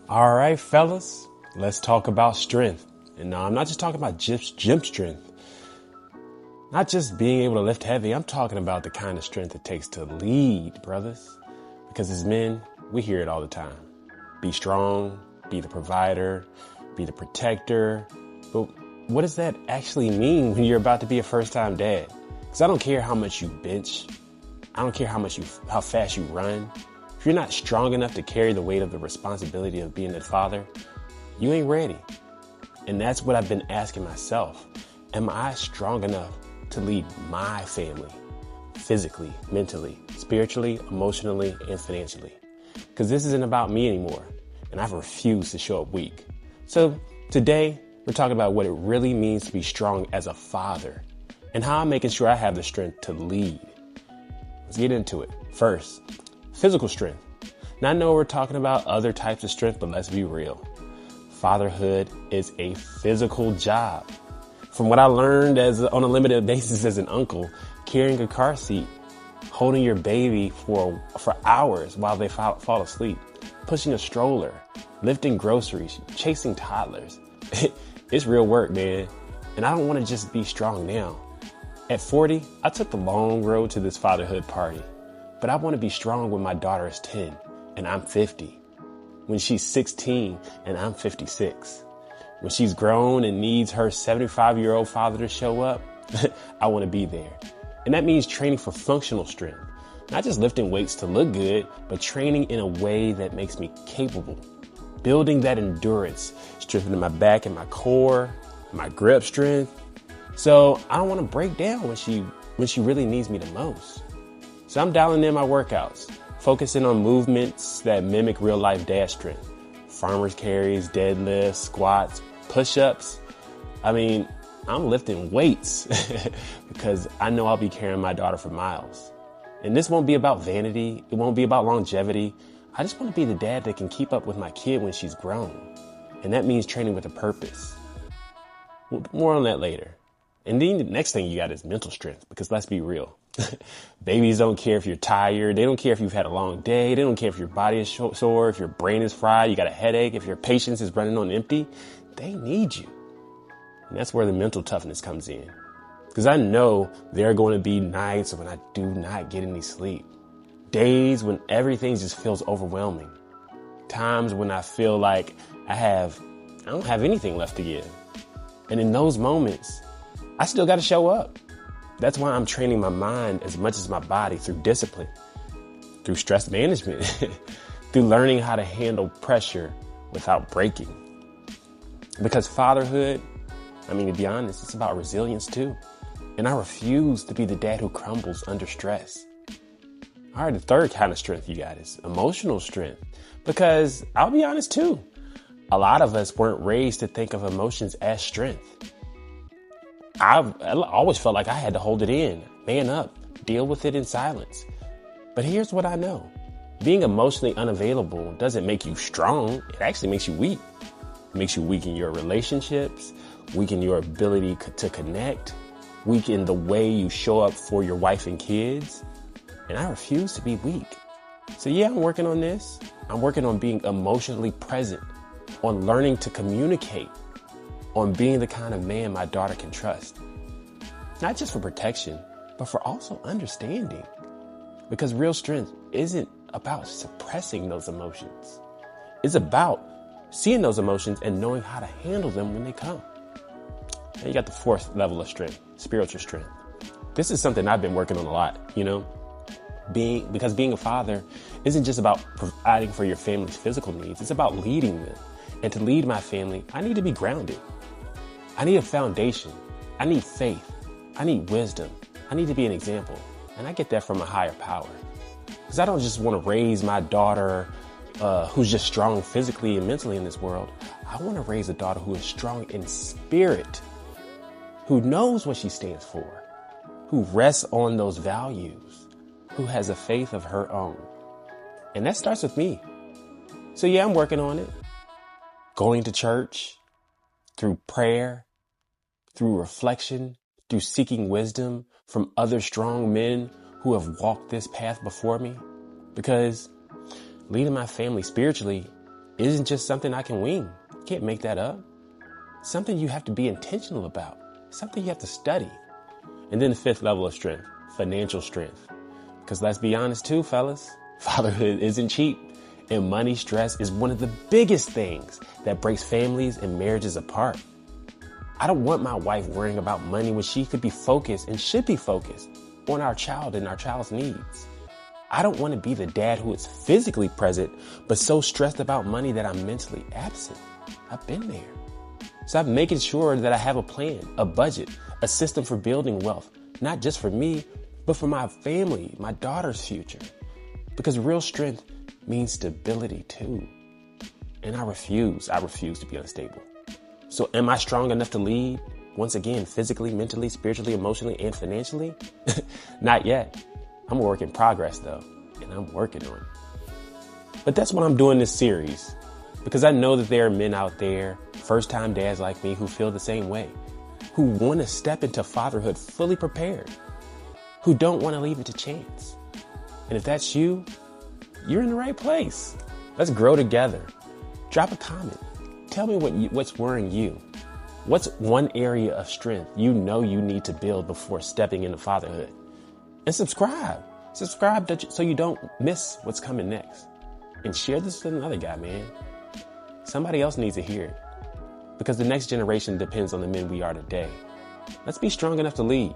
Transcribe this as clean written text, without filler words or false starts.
All right, fellas, let's talk about strength. And no, I'm not just talking about just gym strength. Not just being able to lift heavy. I'm talking about the kind of strength it takes to lead, brothers. Because as men, we hear it all the time. Be strong, be the provider, be the protector. But what does that actually mean when you're about to be a first-time dad? Because I don't care how much you bench. I don't care how fast you run. If you're not strong enough to carry the weight of the responsibility of being a father, you ain't ready. And that's what I've been asking myself. Am I strong enough to lead my family physically, mentally, spiritually, emotionally, and financially? Because this isn't about me anymore, and I've refused to show up weak. So today, we're talking about what it really means to be strong as a father and how I'm making sure I have the strength to lead. Let's get into it. First, physical strength. Now, I know we're talking about other types of strength, but let's be real. Fatherhood is a physical job. From what I learned on a limited basis as an uncle, carrying a car seat, holding your baby for hours while they fall asleep, pushing a stroller, lifting groceries, chasing toddlers. It's real work, man. And I don't want to just be strong now. At 40, I took the long road to this fatherhood party. But I want to be strong when my daughter is 10 and I'm 50. When she's 16 and I'm 56. When she's grown and needs her 75-year-old father to show up, I want to be there. And that means training for functional strength. Not just lifting weights to look good, but training in a way that makes me capable. Building that endurance, strengthening my back and my core, my grip strength. So I don't want to break down when she really needs me the most. So I'm dialing in my workouts, focusing on movements that mimic real life dad strength. Farmer's carries, deadlifts, squats, push-ups. I mean, I'm lifting weights because I know I'll be carrying my daughter for miles. And this won't be about vanity. It won't be about longevity. I just want to be the dad that can keep up with my kid when she's grown. And that means training with a purpose. More on that later. And then the next thing you got is mental strength, because let's be real. Babies don't care if you're tired. They don't care if you've had a long day. They don't care if your body is sore, if your brain is fried, you got a headache, if your patience is running on empty. They need you. And that's where the mental toughness comes in. Because I know there are going to be nights when I do not get any sleep. Days when everything just feels overwhelming. Times when I feel like I don't have anything left to give. And in those moments, I still got to show up. That's why I'm training my mind as much as my body through discipline, through stress management, through learning how to handle pressure without breaking. Because fatherhood, to be honest, it's about resilience too. And I refuse to be the dad who crumbles under stress. All right, the third kind of strength you got is emotional strength. Because I'll be honest too, a lot of us weren't raised to think of emotions as strength. I always felt like I had to hold it in, man up, deal with it in silence. But here's what I know. Being emotionally unavailable doesn't make you strong. It actually makes you weak. It makes you weak in your relationships, weak in your ability to connect, weak in the way you show up for your wife and kids. And I refuse to be weak. So yeah, I'm working on this. I'm working on being emotionally present, on learning to communicate, on being the kind of man my daughter can trust. Not just for protection, but for also understanding. Because real strength isn't about suppressing those emotions. It's about seeing those emotions and knowing how to handle them when they come. And you got the fourth level of strength, spiritual strength. This is something I've been working on a lot, because being a father isn't just about providing for your family's physical needs. It's about leading them. And to lead my family, I need to be grounded. I need a foundation. I need faith. I need wisdom. I need to be an example. And I get that from a higher power. Because I don't just want to raise my daughter who's just strong physically and mentally in this world. I want to raise a daughter who is strong in spirit, who knows what she stands for, who rests on those values, who has a faith of her own. And that starts with me. So yeah, I'm working on it. Going to church, through prayer, through reflection, through seeking wisdom from other strong men who have walked this path before me. Because leading my family spiritually isn't just something I can wing. You can't make that up. Something you have to be intentional about. Something you have to study. And then the fifth level of strength, financial strength. Because let's be honest too, fellas, fatherhood isn't cheap. And money stress is one of the biggest things that breaks families and marriages apart. I don't want my wife worrying about money when she could be focused and should be focused on our child and our child's needs. I don't want to be the dad who is physically present, but so stressed about money that I'm mentally absent. I've been there. So I'm making sure that I have a plan, a budget, a system for building wealth, not just for me, but for my family, my daughter's future. Because real strength means stability too. And I refuse to be unstable. So am I strong enough to lead? Once again, physically, mentally, spiritually, emotionally, and financially? Not yet. I'm a work in progress though, and I'm working on it. But that's what I'm doing this series, because I know that there are men out there, first-time dads like me, who feel the same way, who want to step into fatherhood fully prepared, who don't want to leave it to chance. And if that's you, you're in the right place. Let's grow together. Drop a comment. Tell me what's worrying you. What's one area of strength you know you need to build before stepping into fatherhood? And subscribe. Subscribe so you don't miss what's coming next. And share this with another guy, man. Somebody else needs to hear it. Because the next generation depends on the men we are today. Let's be strong enough to lead.